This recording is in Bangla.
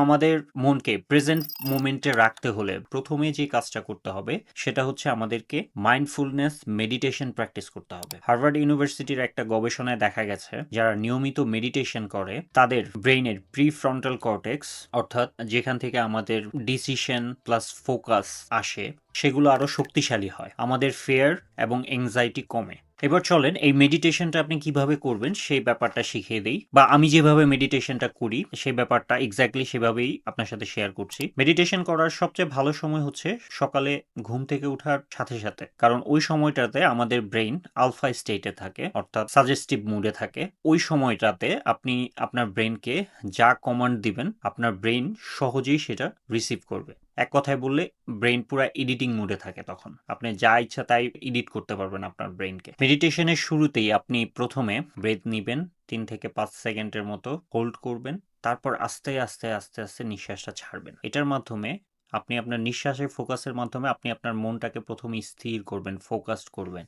আমাদের মনকে প্রেজেন্ট মোমেন্টে রাখতে হলে প্রথমে যে কাজটা করতে হবে সেটা হচ্ছে আমাদেরকে মাইন্ডফুলনেস মেডিটেশন প্র্যাকটিস করতে হবে। হার্ভার্ড ইউনিভার্সিটির একটা গবেষণায় দেখা গেছে যারা নিয়মিত মেডিটেশন করে তাদের ব্রেইনের প্রিফ্রন্টাল কর্টেক্স, অর্থাৎ যেখান থেকে আমাদের ডিসিশন প্লাস ফোকাস আসে, সেগুলো আরো শক্তিশালী হয়, আমাদের ফেয়ার এবং এংজাইটি কমে। এবার চলেন এই মেডিটেশনটা আপনি কিভাবে করবেন সেই ব্যাপারটা শিখিয়ে দিই, বা আমি যেভাবে মেডিটেশনটা করি সেই ব্যাপারটা এক্স্যাক্টলি সেভাবেই আপনার সাথে শেয়ার করছি। মেডিটেশন করার সবচেয়ে ভালো সময় হচ্ছে সকালে ঘুম থেকে ওঠার সাথে সাথে, কারণ ওই সময়টাতে আমাদের ব্রেইন আলফা স্টেটে থাকে, অর্থাৎ সাজেস্টিভ মুডে থাকে। ওই সময়টাতে আপনি আপনার ব্রেইনকে যা কমান্ড দিবেন আপনার ব্রেইন সহজেই সেটা রিসিভ করবে। এক কথায় বললে ব্রেইন পুরো এডিটিং মুডে থাকে, তখন আপনি যা ইচ্ছা তাই এডিট করতে পারবেন আপনার ব্রেইনকে। মেডিটেশনের শুরুতেই আপনি প্রথমে ব্রেথ নিবেন 3 থেকে 5 সেকেন্ডের মতো, হোল্ড করবেন, তারপর আস্তে আস্তে আস্তে আস্তে নিঃশ্বাসটা ছাড়বেন। এটার মাধ্যমে আপনি আপনার নিঃশ্বাসের ফোকাসের মাধ্যমে আপনি আপনার মনটাকে প্রথমে স্থির করবেন, ফোকাসড করবেন।